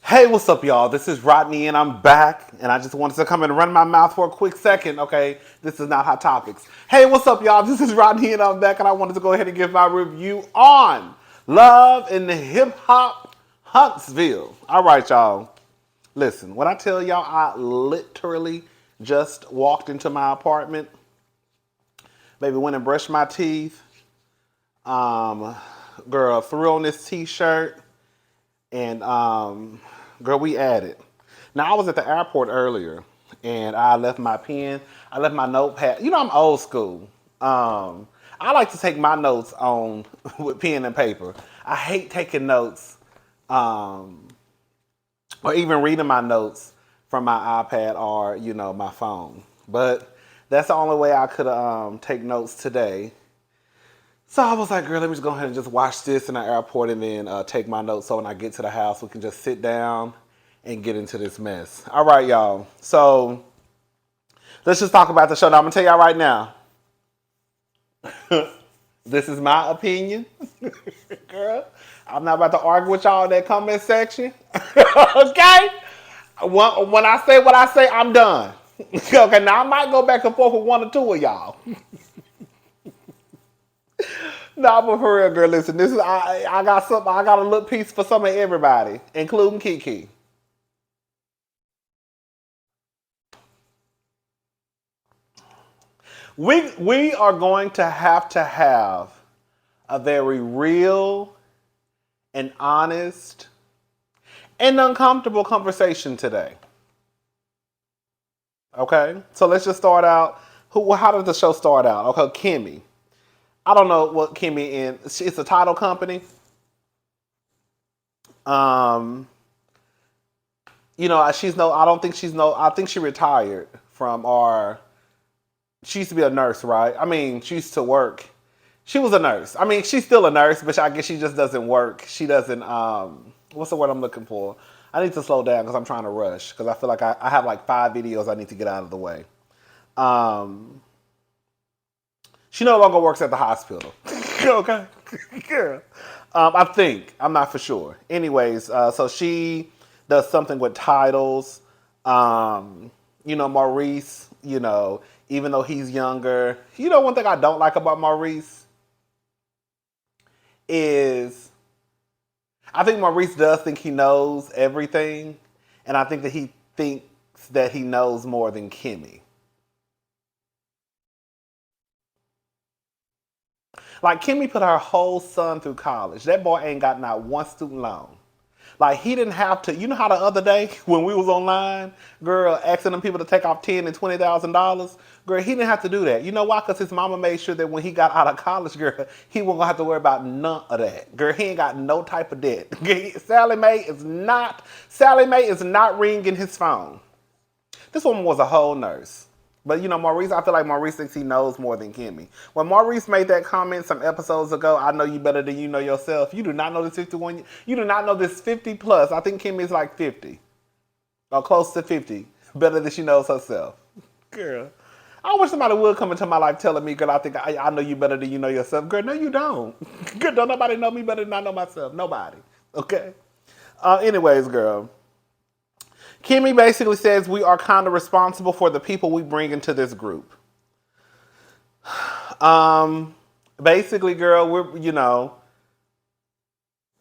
Hey, what's up, y'all? This is Rodney, and I'm back. And I just wanted to come and run my mouth for a quick second. Okay, this is not Hot Topics. Hey, what's up, y'all? This is Rodney, and I'm back. And I wanted to go ahead and give my review on Love in the Hip Hop Huntsville. All right, y'all. Listen, when I tell y'all, I literally just walked into my apartment, baby, went and brushed my teeth. Um, Girl, threw on this T-shirt. And girl, we added. Now I was at the airport earlier, and I left my pen. I left my notepad. You know I'm old school. I like to take my notes on with pen and paper. I hate taking notes, um, or even reading my notes from my iPad or my phone. But that's the only way I could take notes today. So I was like, girl, let me just go ahead and just watch this in the airport and then take my notes so when I get to the house, we can just sit down and get into this mess. All right, y'all. So let's just talk about the show. Now, I'm going to tell y'all right now, this is my opinion. Girl, I'm not about to argue with y'all in that comment section. Okay? When I say what I say, I'm done. Okay, now I might go back and forth with one or two of y'all. No, but for real, girl, listen, this is I got something. I got a little piece for some of everybody, including Kiki. We are going to have a very real and honest and uncomfortable conversation today. Okay, so let's just start out. How did the show start out? Okay, Kimmy. I don't know what Kimmy in. It's a title company. Um, she's no. I don't think she's no. I think she retired from our. She used to be a nurse, right? I mean, she used to work. She was a nurse. I mean, she's still a nurse, but I guess she just doesn't work. She doesn't. What's the word I'm looking for? I need to slow down because I'm trying to rush because I feel like I have like 5 videos I need to get out of the way. Um, she no longer works at the hospital. Okay, girl. I think I'm not for sure. Anyways, so she does something with titles. Maurice. Even though he's younger, one thing I don't like about Maurice is I think Maurice does think he knows everything, and I think that he thinks that he knows more than Kimmy. Like Kimmy put her whole son through college. That boy ain't got not one student loan. Like he didn't have to. You know how the other day when we was online, girl, asking them people to take off $10,000 and $20,000, girl, he didn't have to do that. You know why? Because his mama made sure that when he got out of college, girl, he wasn't gonna have to worry about none of that. Girl, he ain't got no type of debt. Sally Mae is not ringing his phone. This woman was a whole nurse. But Maurice, I feel like Maurice thinks he knows more than Kimmy. When Maurice made that comment some episodes ago, I know you better than you know yourself. You do not know this 51. You do not know this 50 plus. I think Kimmy is like 50 or close to 50. Better than she knows herself. Girl, I wish somebody would come into my life telling me, girl, I think I know you better than you know yourself. Girl, no, you don't. Girl, don't nobody know me better than I know myself. Nobody. Okay. Anyways, girl. Kimmy basically says we are kind of responsible for the people we bring into this group. Um, Basically, girl, it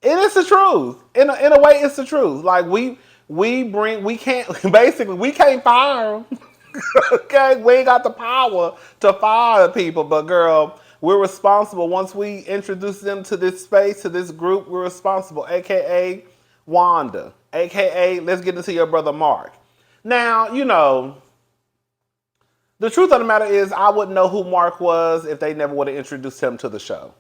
is the truth. In a way, it's the truth. Like we can't basically we can't fire them. Okay, we ain't got the power to fire people, but girl, we're responsible. Once we introduce them to this space, to this group, we're responsible. AKA Wanda, AKA let's get into your brother Mark. Now, the truth of the matter is I wouldn't know who Mark was if they never would have introduced him to the show.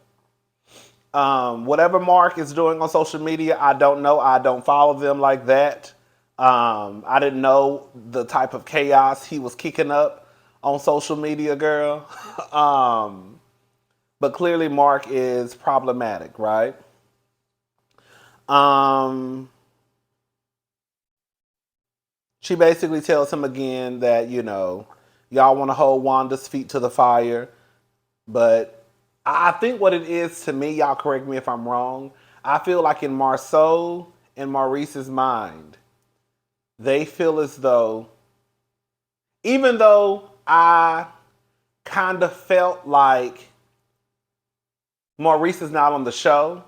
Whatever Mark is doing on social media, I don't know. I don't follow them like that. I didn't know the type of chaos he was kicking up on social media, girl. But clearly Mark is problematic, right? She basically tells him again that, y'all want to hold Wanda's feet to the fire. But I think what it is to me, y'all correct me if I'm wrong, I feel like in Marceau in Maurice's mind, they feel as though, even though I kind of felt like Maurice is not on the show,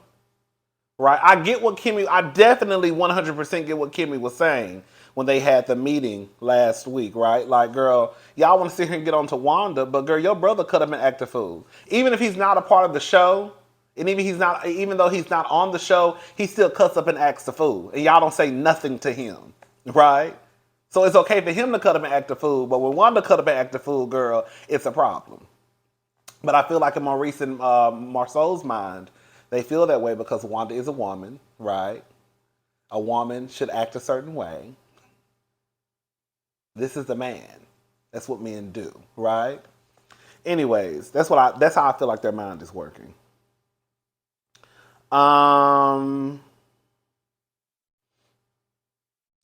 right? I get what I definitely 100% get what Kimmy was saying when they had the meeting last week, right? Like, girl, y'all want to sit here and get on to Wanda, but girl, your brother could have been acting fool. Even if he's not a part of the show, and even though he's not on the show, he still cuts up and acts a fool. And y'all don't say nothing to him, right? So it's okay for him to cut up and act a fool, but when Wanda cut up and act a fool, girl, it's a problem. But I feel like in Maurice and Marceau's mind, they feel that way because Wanda is a woman, right? A woman should act a certain way. This is the man. That's what men do, right? Anyways, that's how I feel like their mind is working.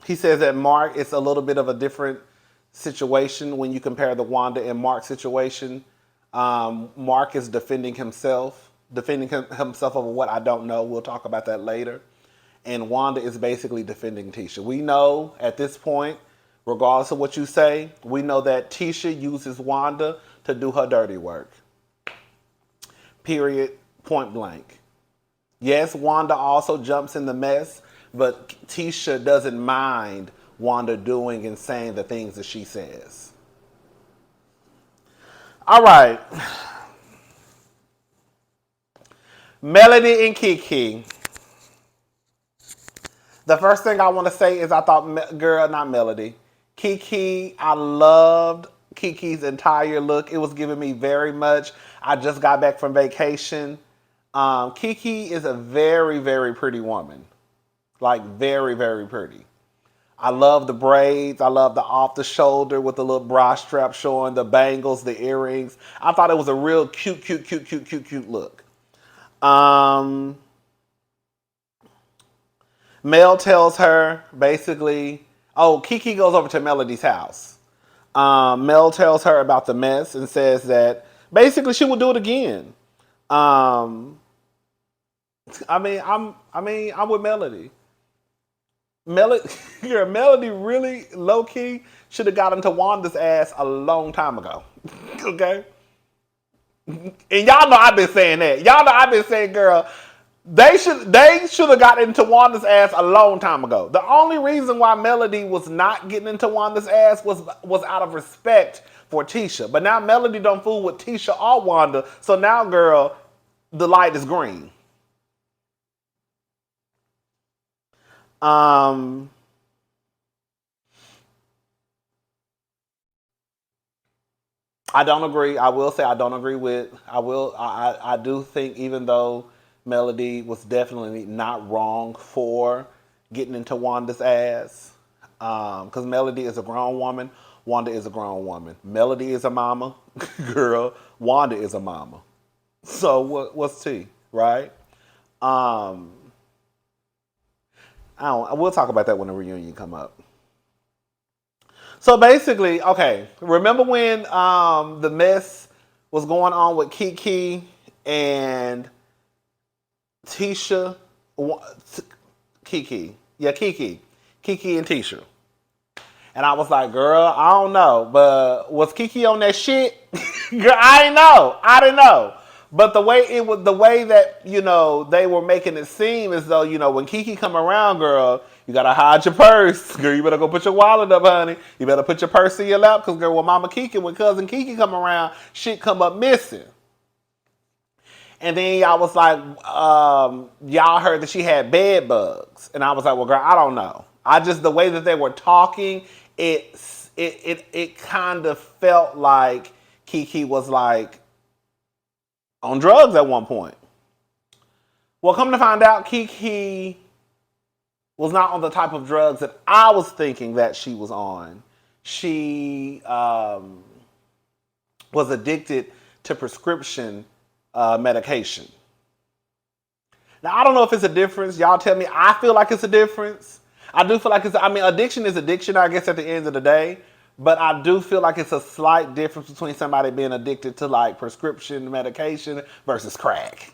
He says that Mark, it's a little bit of a different situation when you compare the Wanda and Mark situation. Mark is defending himself over what I don't know. We'll talk about that later. And Wanda is basically defending Tisha. We know at this point, regardless of what you say, we know that Tisha uses Wanda to do her dirty work. Period. Point blank. Yes, Wanda also jumps in the mess, but Tisha doesn't mind Wanda doing and saying the things that she says. All right. Melody and Kiki. The first thing I want to say is I thought, not Melody. Kiki, I loved Kiki's entire look. It was giving me very much. I just got back from vacation. Kiki is a very, very pretty woman. Like, very, very pretty. I love the braids. I love the off the shoulder with the little bra strap showing, the bangles, the earrings. I thought it was a real cute look. Mel tells her, basically, Kiki goes over to Melody's house. Mel tells her about the mess and says that basically she will do it again. I'm with Melody. Melody really low-key should have got into Wanda's ass a long time ago. Okay? And y'all know I've been saying that. Y'all know I've been saying, girl, they should have gotten into Wanda's ass a long time ago. The only reason why Melody was not getting into Wanda's ass was out of respect for Tisha. But now Melody don't fool with Tisha or Wanda. So now, girl, the light is green. I don't agree. I will say I don't agree with. I do think even though Melody was definitely not wrong for getting into Wanda's ass, because Melody is a grown woman. Wanda is a grown woman. Melody is a mama, girl. Wanda is a mama. So what's T, right? We'll talk about that when the reunion come up. So basically, okay, remember when the mess was going on with Kiki and Tisha? Kiki and Tisha. And I was like, girl, I don't know, but was Kiki on that shit? Girl, I didn't know. But the way that, they were making it seem as though, when Kiki come around, girl, you gotta hide your purse. Girl, you better go put your wallet up, honey. You better put your purse in your lap, because, girl, when cousin Kiki come around, shit come up missing. And then y'all was like, y'all heard that she had bed bugs. And I was like, well, girl, I don't know. The way that they were talking, it kind of felt like Kiki was like on drugs at one point. Well, come to find out, Kiki was not on the type of drugs that I was thinking that she was on. She was addicted to prescription medication. Now, I don't know if it's a difference. Y'all tell me. I feel like it's a difference. I do feel like addiction is addiction, I guess, at the end of the day. But I do feel like it's a slight difference between somebody being addicted to, prescription medication versus crack.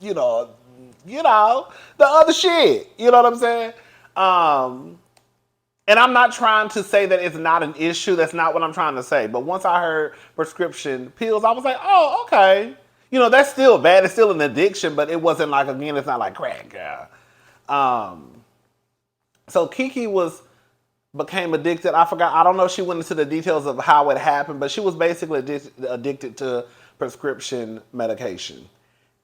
You you know, the other shit. You know what I'm saying? Um, and I'm not trying to say that it's not an issue. That's not what I'm trying to say. But once I heard prescription pills, I was like, oh, okay. You know, that's still bad. It's still an addiction, but it wasn't like, again, it's not like crack, girl. So Kiki became addicted. I forgot. I don't know if she went into the details of how it happened, but she was basically addicted to prescription medication.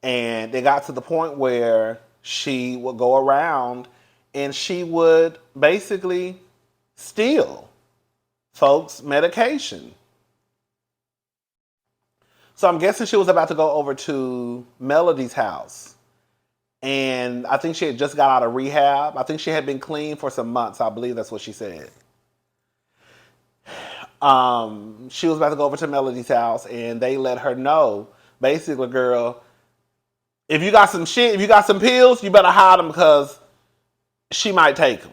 And it got to the point where she would go around and she would basically steal folks' medication. So I'm guessing she was about to go over to Melody's house. And I think she had just got out of rehab. I think she had been clean for some months. I believe that's what she said. She was about to go over to Melody's house and they let her know, basically, girl, if you got some shit, if you got some pills, you better hide them because she might take them.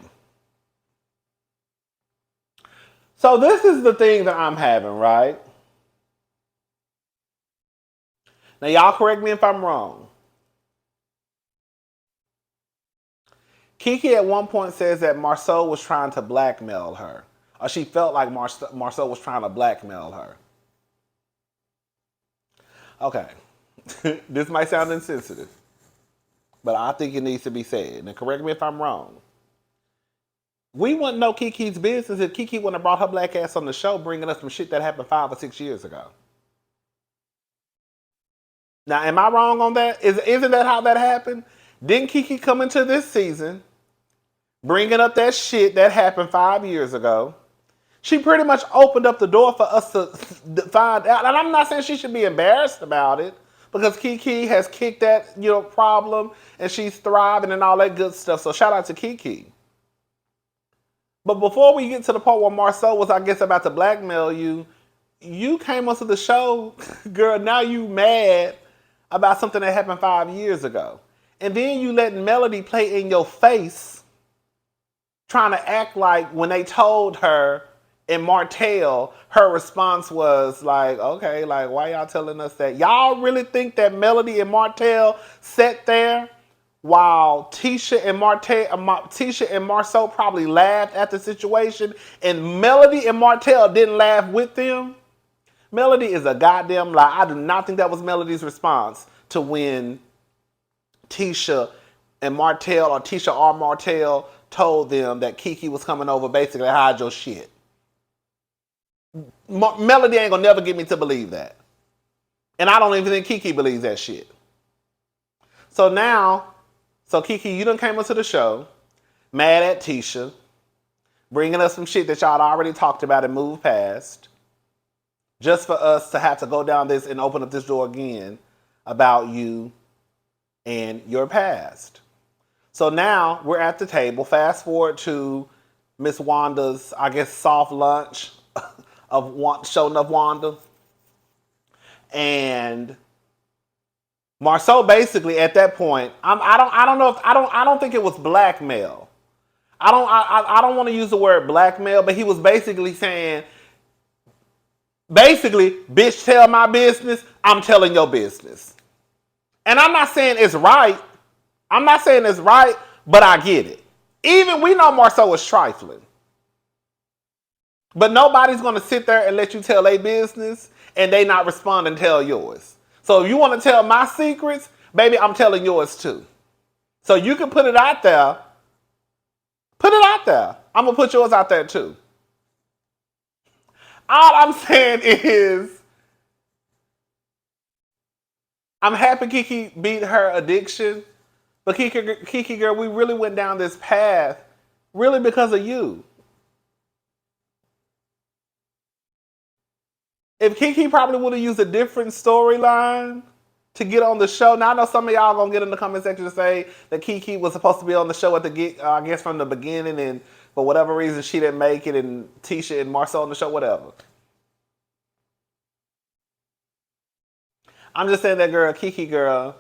So this is the thing that I'm having, right? Now, y'all correct me if I'm wrong. Kiki at one point says that Marceau was trying to blackmail her. Or she felt like Marceau was trying to blackmail her. Okay. This might sound insensitive, but I think it needs to be said. And correct me if I'm wrong. We wouldn't know Kiki's business if Kiki wouldn't have brought her black ass on the show bringing us some shit that happened 5 or 6 years ago. Now, am I wrong on that? Isn't that how that happened? Didn't Kiki come into this season bringing up that shit that happened 5 years ago? She pretty much opened up the door for us to find out. And I'm not saying she should be embarrassed about it because Kiki has kicked that, problem and she's thriving and all that good stuff. So shout out to Kiki. But before we get to the part where Marceau was, I guess, about to blackmail you, you came onto the show, girl, now you mad about something that happened 5 years ago. And then you let Melody play in your face, trying to act like when they told her in Martell, her response was like, okay, like, why y'all telling us that? Y'all really think that Melody and Martell sat there while Tisha and Marceau probably laughed at the situation and Melody and Martell didn't laugh with them? Melody is a goddamn lie. I do not think that was Melody's response to when Tisha and Martell, or Tisha or Martell, told them that Kiki was coming over basically to hide your shit. Melody ain't gonna never get me to believe that. And I don't even think Kiki believes that shit. So Kiki, you done came into the show, mad at Tisha, bringing us some shit that y'all already talked about and moved past, just for us to have to go down this and open up this door again about you and your past. So now we're at the table. Fast forward to Miss Wanda's, I guess, soft lunch of showing up Wanda. And Marceau basically at that point, I don't think it was blackmail. I don't want to use the word blackmail, but he was basically saying, bitch, tell my business, I'm telling your business. And I'm not saying it's right. But I get it. Even we know Marceau is trifling. But nobody's going to sit there and let you tell their business and they not respond and tell yours. So if you want to tell my secrets, baby, I'm telling yours too. So you can put it out there. Put it out there. I'm going to put yours out there too. All I'm saying is, I'm happy Kiki beat her addiction. But Kiki girl, we really went down this path really because of you. If Kiki probably would have used a different storyline to get on the show. Now I know some of y'all gonna get in the comment section to say that Kiki was supposed to be on the show at I guess from the beginning, and for whatever reason she didn't make it, and Tisha and Marceau on the show, whatever. I'm just saying that girl, Kiki girl,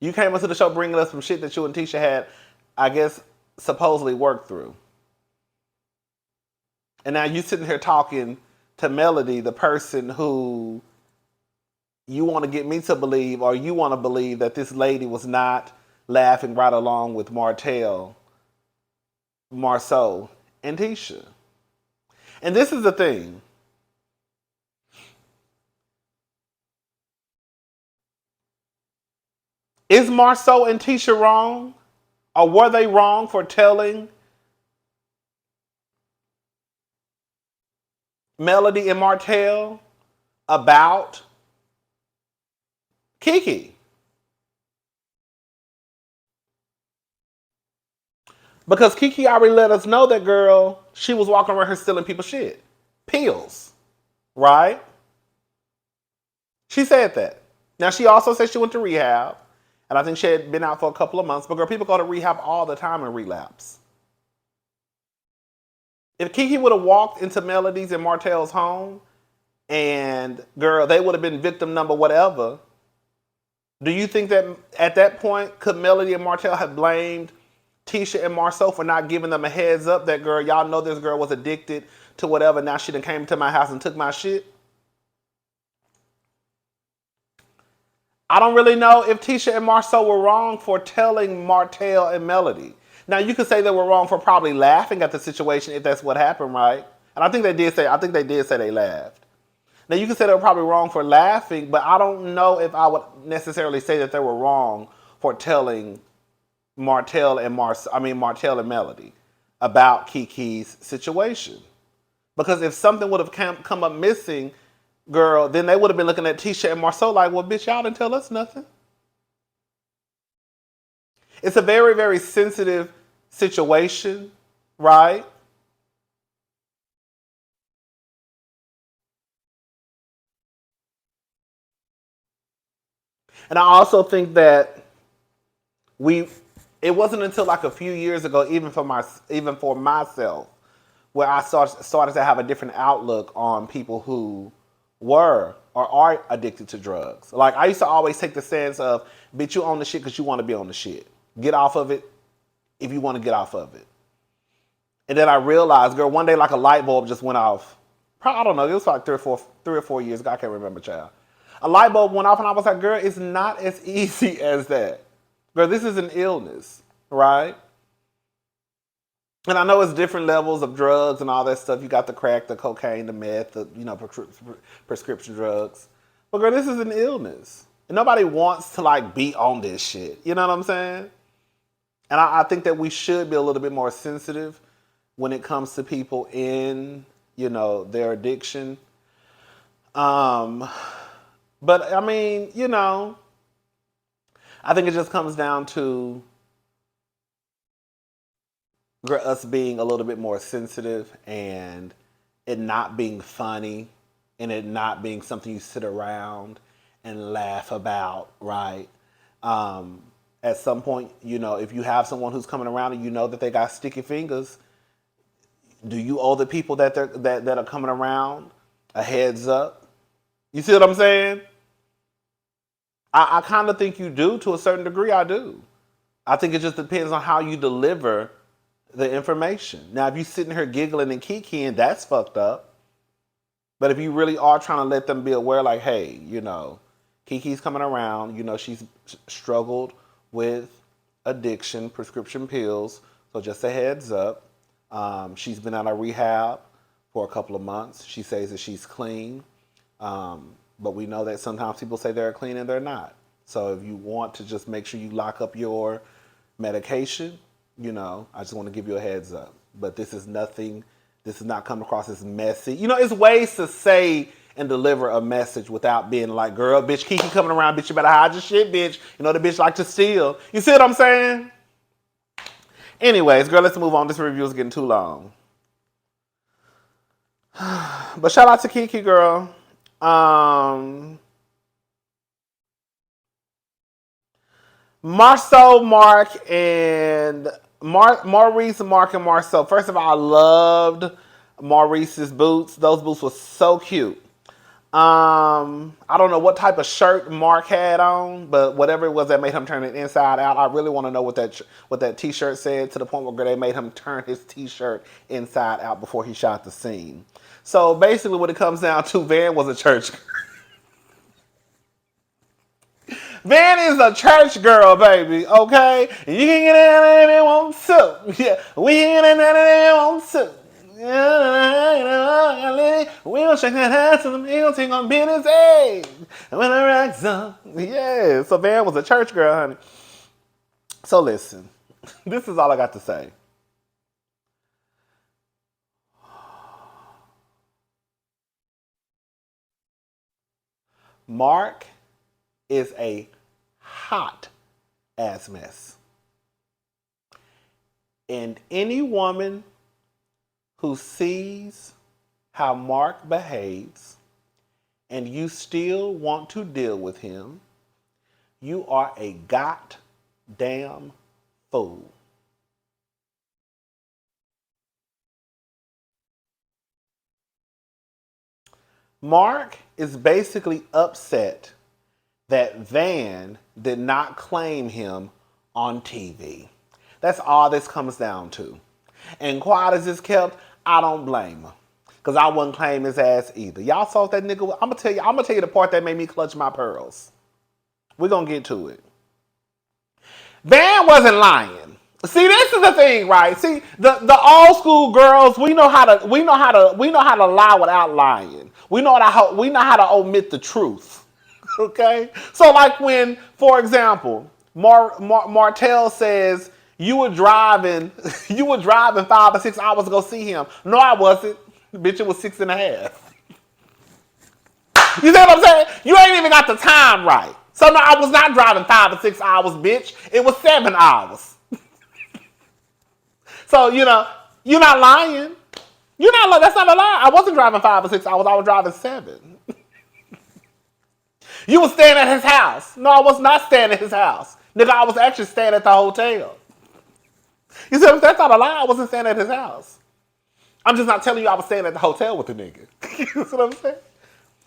you came into the show bringing us some shit that you and Tisha had, I guess, supposedly worked through. And now you sitting here talking to Melody, the person who you want to get me to believe, or you want to believe that this lady was not laughing right along with Marceau, and Tisha. And this is the thing. Is Marceau and Tisha wrong? Or were they wrong for telling Melody and Martell about Kiki? Because Kiki already let us know that girl, she was walking around here stealing people's shit. Pills. Right? She said that. Now, she also said she went to rehab. And I think she had been out for a couple of months. But girl, people go to rehab all the time and relapse. If Kiki would have walked into Melody's and Martell's home, and girl, they would have been victim number whatever, do you think that at that point, could Melody and Martell have blamed Tisha and Marceau for not giving them a heads up that, girl, y'all know this girl was addicted to whatever, now she done came to my house and took my shit? I don't really know if Tisha and Marceau were wrong for telling Martell and Melody. Now, you could say they were wrong for probably laughing at the situation if that's what happened, right? And I think they did say they laughed. Now, you could say they were probably wrong for laughing, but I don't know if I would necessarily say that they were wrong for telling Martell and Melody about Kiki's situation. Because if something would have come up missing, girl, then they would have been looking at Tisha and Marceau like, well, bitch, y'all didn't tell us nothing. It's a very, very sensitive situation, right? And I also think that it wasn't until like a few years ago, even for myself, where I started to have a different outlook on people who were or are addicted to drugs. Like, I used to always take the stance of, bitch, you own the shit because you want to be on the shit. Get off of it if you want to get off of it. And then I realized, girl, one day like a light bulb just went off. Probably, I don't know, it was like 3 or 4 years ago. I can't remember, child. A light bulb went off and I was like, girl, it's not as easy as that. Girl, this is an illness, right? And I know it's different levels of drugs and all that stuff. You got the crack, the cocaine, the meth, the prescription drugs. But girl, this is an illness. And nobody wants to like be on this shit. You know what I'm saying? And I think that we should be a little bit more sensitive when it comes to people in, their addiction. But I mean, I think it just comes down to us being a little bit more sensitive and it not being funny and it not being something you sit around and laugh about, right? At some point, if you have someone who's coming around and you know that they got sticky fingers, do you owe the people that are coming around a heads up? You see what I'm saying? I kind of think you do to a certain degree. I do. I think it just depends on how you deliver the information. Now, if you're sitting here giggling and kikiing, that's fucked up. But if you really are trying to let them be aware, like, hey, Kiki's coming around, she's struggled with addiction, prescription pills, so just a heads up. She's been out of rehab for a couple of months. She says that she's clean, but we know that sometimes people say they're clean and they're not. So if you want to just make sure you lock up your medication, I just want to give you a heads up. But this is not coming across as messy. It's ways to say and deliver a message without being like, girl, bitch, Kiki coming around, bitch, you better hide your shit, bitch. The bitch like to steal. You see what I'm saying? Anyways, girl, let's move on. This review is getting too long. But shout out to Kiki, girl. Marceau, Mark, and Maurice, Mark, and Marceau. First of all, I loved Maurice's boots. Those boots were so cute. I don't know what type of shirt Mark had on, but whatever it was that made him turn it inside out, I really want to know what that t-shirt said, to the point where they made him turn his t-shirt inside out before he shot the scene. So basically what it comes down to, Van was a church. Van is a church girl, baby, okay? And you can get in if you want to. Yeah, we can get in if you want to. We gonna shake that ass and we gonna take on business, hey. When the racks up. Yeah, so Van was a church girl, honey. So listen, this is all I got to say. Mark is a hot ass mess. And any woman who sees how Mark behaves and you still want to deal with him, you are a goddamn fool. Mark is basically upset that Van did not claim him on TV. That's all this comes down to. And quiet as it's kept, I don't blame her. Cause I wouldn't claim his ass either. Y'all saw that nigga. I'm gonna tell you the part that made me clutch my pearls. We're gonna get to it. Van wasn't lying. See, this is the thing, right? See, the old school girls, we know how to lie without lying. We know how to omit the truth. Okay? So like when, for example, Martell says you were driving 5 or 6 hours to go see him. No, I wasn't. Bitch, it was 6.5. You see what I'm saying? You ain't even got the time right. So no, I was not driving 5 or 6 hours, bitch. It was 7 hours. So, you're not lying. That's not a lie. I wasn't driving 5 or 6 hours. I was driving 7. You were staying at his house. No, I was not staying at his house. Nigga, I was actually staying at the hotel. You see, that's not a lie. I wasn't staying at his house. I'm just not telling you I was staying at the hotel with the nigga. You see what I'm saying?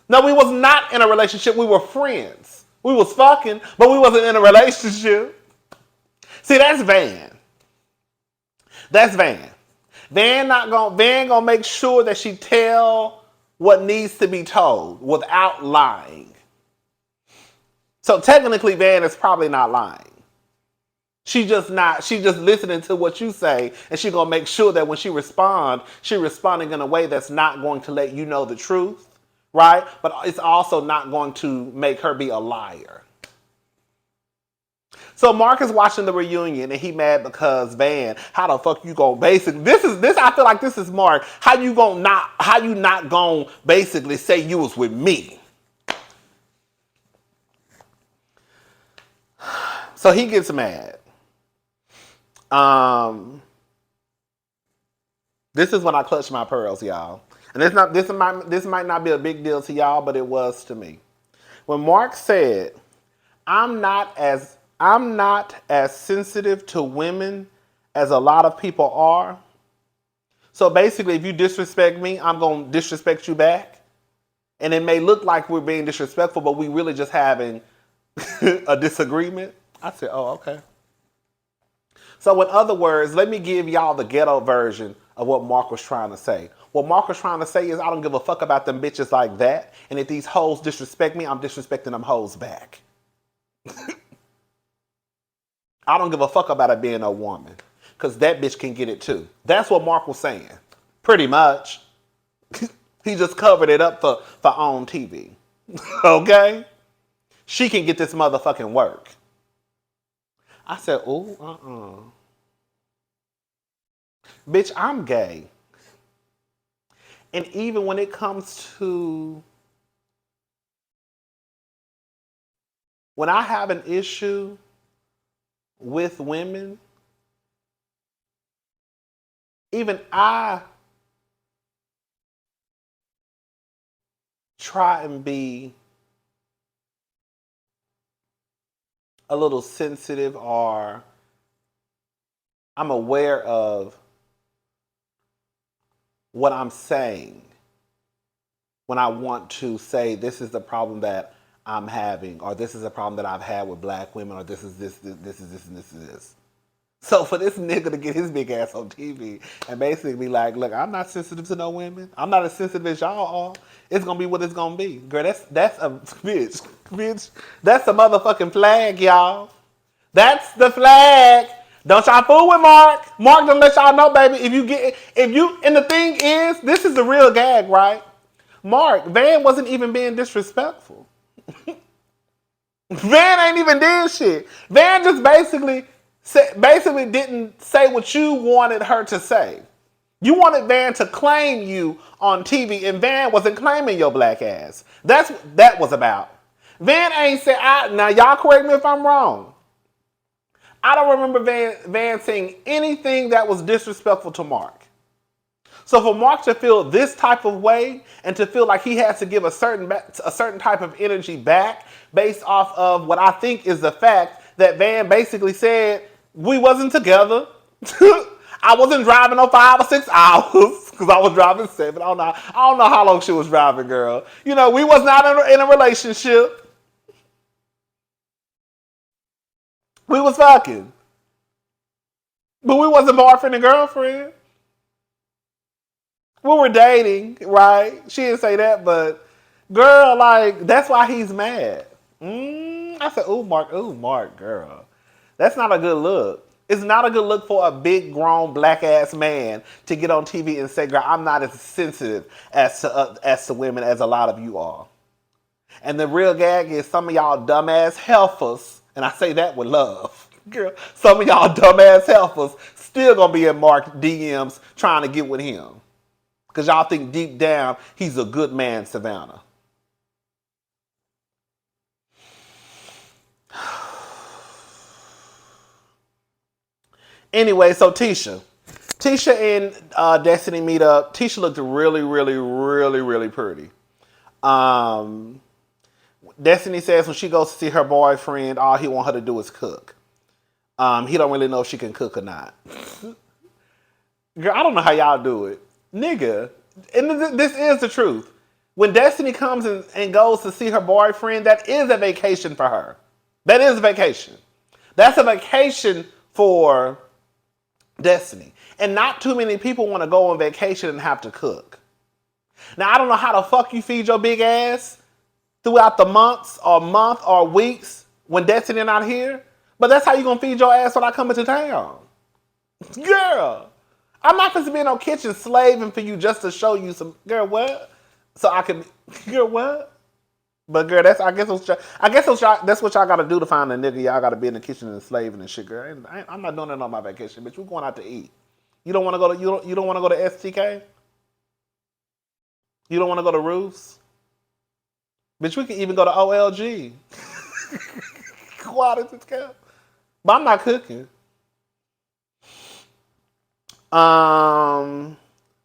No, we was not in a relationship. We were friends. We was fucking, but we wasn't in a relationship. See, that's Van. That's Van. Van gonna make sure that she tell what needs to be told without lying. So technically, Van is probably not lying. She just listening to what you say, and she gonna make sure that when she responding in a way that's not going to let you know the truth, right? But it's also not going to make her be a liar. So Mark is watching the reunion and he mad because Van, how the fuck you gonna basically this I feel like this is Mark. How you not gonna basically say you was with me? So he gets mad. This is when I clutched my pearls, y'all. And this might not be a big deal to y'all, but it was to me. When Mark said, I'm not as sensitive to women as a lot of people are. So basically, if you disrespect me, I'm going to disrespect you back. And it may look like we're being disrespectful, but we really just having a disagreement. I said, oh, okay. So in other words, let me give y'all the ghetto version of what Mark was trying to say. What Mark was trying to say is I don't give a fuck about them bitches like that. And if these hoes disrespect me, I'm disrespecting them hoes back. I don't give a fuck about it being a woman. Because that bitch can get it too. That's what Mark was saying. Pretty much. He just covered it up for on TV. Okay? She can get this motherfucking work. I said, ooh, Bitch, I'm gay. And even when it comes to when I have an issue with women, even I try and be a little sensitive, or I'm aware of what I'm saying when I want to say this is the problem that I'm having, or this is a problem that I've had with black women, or this is this, and this is this. So for this nigga to get his big ass on TV and basically be like, look, I'm not sensitive to no women. I'm not as sensitive as y'all are. It's gonna be what it's gonna be. Girl, that's a bitch. Bitch. That's a motherfucking flag, y'all. That's the flag. Don't y'all fool with Mark. Mark done let y'all know, baby. And the thing is, this is the real gag, right? Mark, Van wasn't even being disrespectful. Van ain't even did shit. Van just basically didn't say what you wanted her to say. You wanted Van to claim you on TV, and Van wasn't claiming your black ass. That's what that was about. Van ain't said, now y'all correct me if I'm wrong. I don't remember Van saying anything that was disrespectful to Mark. So for Mark to feel this type of way and to feel like he has to give a certain type of energy back based off of what I think is the fact that Van basically said we wasn't together. I wasn't driving no 5 or 6 hours because I was driving 7. I don't know how long she was driving, girl. You know, we was not in a relationship. We was fucking, but we wasn't boyfriend and girlfriend. We were dating, right? She didn't say that, but girl, like, that's why he's mad. I said, ooh, Mark, girl. That's not a good look. It's not a good look for a big, grown, black-ass man to get on TV and say, girl, I'm not as sensitive as to women as a lot of you are. And the real gag is some of y'all dumbass heifers, and I say that with love. Girl, some of y'all dumbass heifers still gonna be in Mark DMs trying to get with him. Because y'all think deep down he's a good man, Savannah. Anyway, so Tisha and Destiny meet up. Tisha looked really, really, really, really pretty. Destiny says when she goes to see her boyfriend, all he want her to do is cook. He don't really know if she can cook or not. Girl, I don't know how y'all do it. Nigga, and this is the truth. When Destiny comes and goes to see her boyfriend, that is a vacation for her. That is a vacation. That's a vacation for Destiny. And not too many people want to go on vacation and have to cook. Now, I don't know how the fuck you feed your big ass throughout the month or weeks when Destiny not here, but that's how you gonna feed your ass when I come into town. Girl, I'm not supposed to be in no kitchen slaving for you just to show you some, girl, what? So I can, girl, what? But girl, that's what y'all gotta do to find a nigga. Y'all gotta be in the kitchen and slaving and shit, girl. I'm not doing that on my vacation, bitch. We're going out to eat. You don't want to go to you don't want to go to STK? You don't want to go to Roos? Bitch, we can even go to OLG. But I'm not cooking.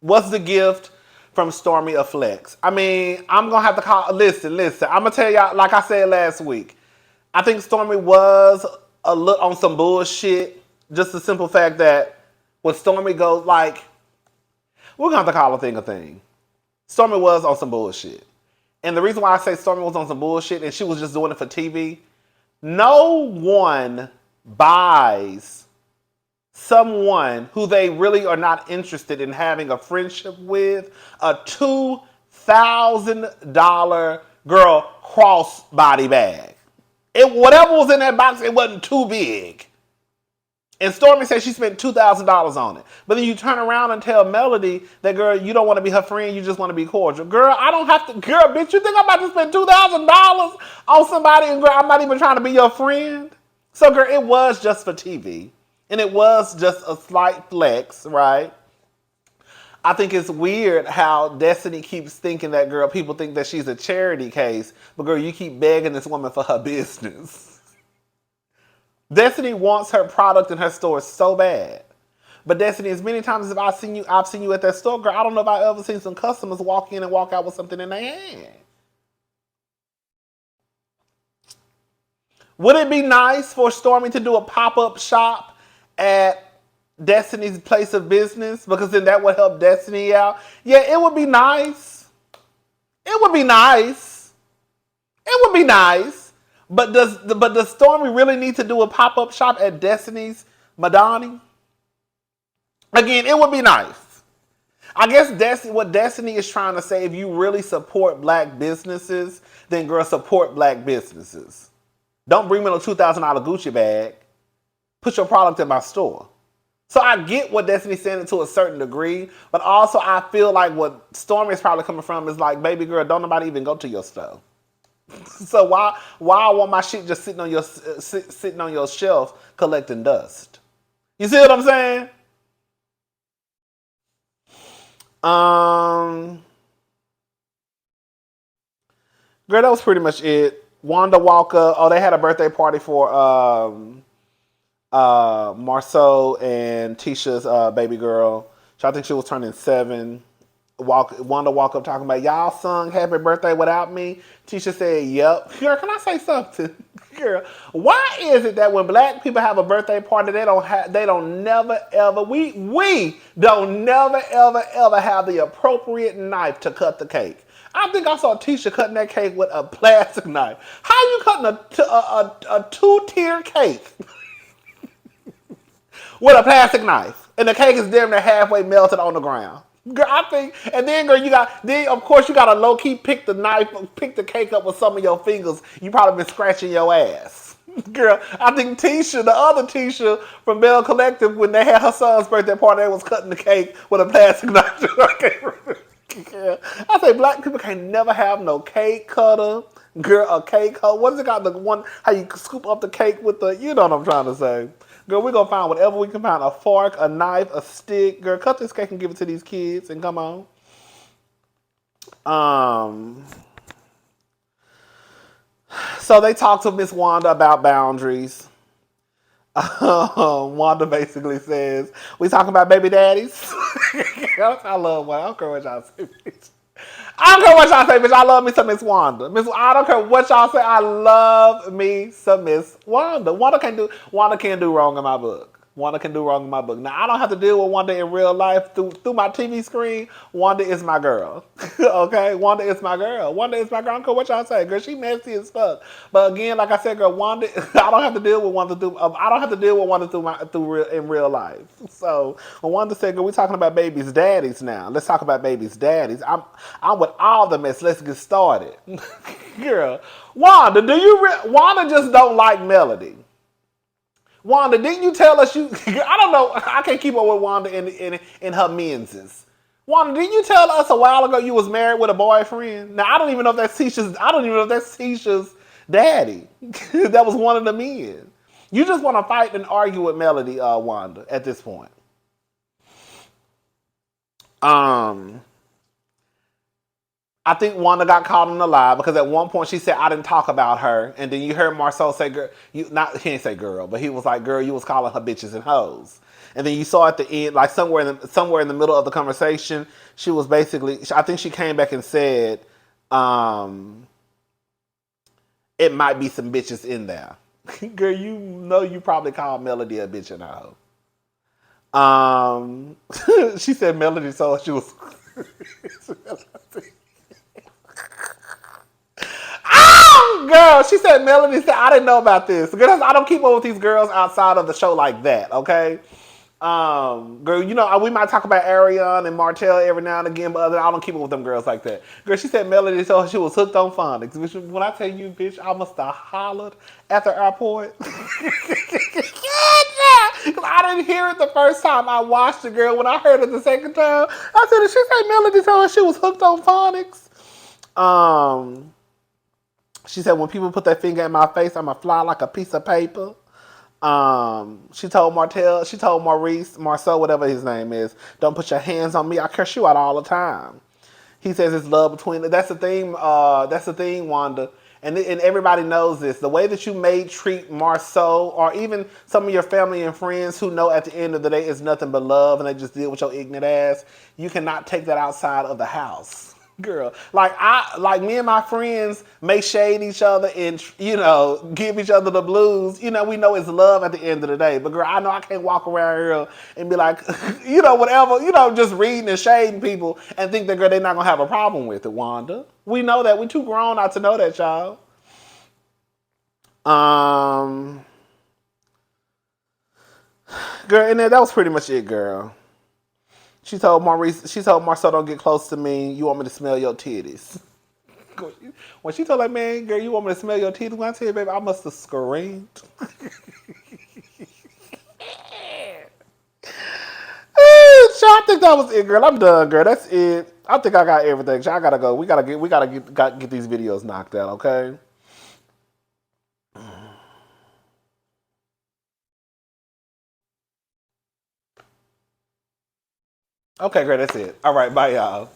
What's the gift from Stormy or Flex? I mean, I'm gonna have to call. Listen. I'm gonna tell y'all, like I said last week. I think Stormy was a little on some bullshit. Just the simple fact that when Stormy goes, like, we're gonna have to call a thing. Stormy was on some bullshit. And the reason why I say Stormy was on some bullshit and she was just doing it for TV, no one buys someone who they really are not interested in having a friendship with a $2,000 girl crossbody bag. Whatever was in that box, it wasn't too big. And Stormy said she spent $2,000 on it. But then you turn around and tell Melody that, girl, you don't want to be her friend, you just want to be cordial. Girl, I don't have to, girl, bitch, you think I'm about to spend $2,000 on somebody and, girl, I'm not even trying to be your friend? So, girl, it was just for TV. And it was just a slight flex, right? I think it's weird how Destiny keeps thinking that, girl, people think that she's a charity case. But, girl, you keep begging this woman for her business. Destiny wants her product in her store so bad. But Destiny, as many times as I've seen you at that store, girl, I don't know if I've ever seen some customers walk in and walk out with something in their hand. Would it be nice for Stormy to do a pop-up shop at Destiny's place of business? Because then that would help Destiny out. Yeah, it would be nice. It would be nice. It would be nice. But does Stormy really need to do a pop-up shop at Destiny's Madani. Again, it would be nice. I guess that's what Destiny is trying to say. If you really support black businesses, then girl, support black businesses. Don't bring me no $2,000 Gucci bag. Put your product in my store. So I get what Destiny's saying to a certain degree, but also I feel like what Stormy is probably coming from is like, baby girl, don't nobody even go to your store. So why I want my shit just sitting on your shelf collecting dust? You see what I'm saying? Girl, that was pretty much it. Wanda Walker. Oh, they had a birthday party for Marceau and Tisha's baby girl. So I think she was turning 7. Wanda walk up talking about y'all sung happy birthday without me. Tisha said, yep. Girl, can I say something? Girl, why is it that when black people have a birthday party, we don't never ever have the appropriate knife to cut the cake? I think I saw Tisha cutting that cake with a plastic knife. How you cutting a 2-tier cake with a plastic knife? And the cake is damn near halfway melted on the ground. Girl, I think, and then girl, of course you gotta low key pick the cake up with some of your fingers. You probably been scratching your ass. Girl, I think Tisha, the other Tisha from Bell Collective, when they had her son's birthday party, they was cutting the cake with a plastic knife. Yeah. I say black people can't never have no cake cutter. Girl, a cake cutter. What is it called? The one, how you scoop up the cake with the, you know what I'm trying to say. Girl, we're going to find whatever we can find. A fork, a knife, a stick. Girl, cut this cake and give it to these kids and come on. So they talked to Miss Wanda about boundaries. Wanda basically says, we talking about baby daddies? I love Wanda. I don't care what y'all say, bitch. I don't care what y'all say, bitch. I love me some Miss Wanda. I don't care what y'all say. I love me some Miss Wanda. Wanda can't do wrong in my book. Wanda can do wrong in my book. Now, I don't have to deal with Wanda in real life through my TV screen. Wanda is my girl. Okay? Wanda is my girl. Wanda is my girl. I don't care what y'all say. Girl, she messy as fuck. But again, like I said, girl, Wanda, I don't have to deal with Wanda in real life. So, when Wanda said, girl, we talking about baby's daddies now. Let's talk about baby's daddies. I'm with all the mess. Let's get started. Girl, Wanda just don't like Melody. Wanda, didn't you tell us I don't know, I can't keep up with Wanda in her menses. Wanda, didn't you tell us a while ago you was married with a boyfriend? Now, I don't even know if that's Tisha's daddy. That was one of the men. You just want to fight and argue with Melody, Wanda, at this point. I think Wanda got caught in a lie because at one point she said, I didn't talk about her. And then you heard Marceau say, girl, he didn't say girl, but he was like, girl, you was calling her bitches and hoes. And then you saw at the end, like somewhere in the middle of the conversation, she was basically, I think she came back and said, it might be some bitches in there. Girl, you know you probably called Melody a bitch and a hoe. She said Melody told she was... Girl, she said Melody said, I didn't know about this. Girl, I don't keep up with these girls outside of the show like that, okay? Girl, you know, we might talk about Ariane and Martell every now and again, but I don't keep up with them girls like that. Girl, she said Melody told her she was hooked on phonics. Which, when I tell you, bitch, I must have hollered at the airport. Because I didn't hear it the first time I watched it, girl. When I heard it the second time, I said, did she say Melody told her she was hooked on phonics? She said, when people put their finger in my face, I'm going to fly like a piece of paper. She told Marceau, whatever his name is, don't put your hands on me. I curse you out all the time. He says it's love between... That's the thing, Wanda. And everybody knows this. The way that you may treat Marceau or even some of your family and friends who know at the end of the day it's nothing but love and they just deal with your ignorant ass, you cannot take that outside of the house. Girl, like me and my friends may shade each other and, you know, give each other the blues. You know, we know it's love at the end of the day. But girl, I know I can't walk around here and be like, you know, whatever, you know, just reading and shading people and think that, girl, they're not going to have a problem with it, Wanda. We know that. We're too grown not to know that, y'all. Girl, and then that was pretty much it, girl. She told Marcel, don't get close to me. You want me to smell your titties. When she told that man, girl, you want me to smell your titties? When I tell you, baby, I must have screamed. I think that was it, girl. I'm done, girl. That's it. I think I got everything. I gotta go. We gotta get these videos knocked out, okay? Okay, great. That's it. All right, bye, y'all.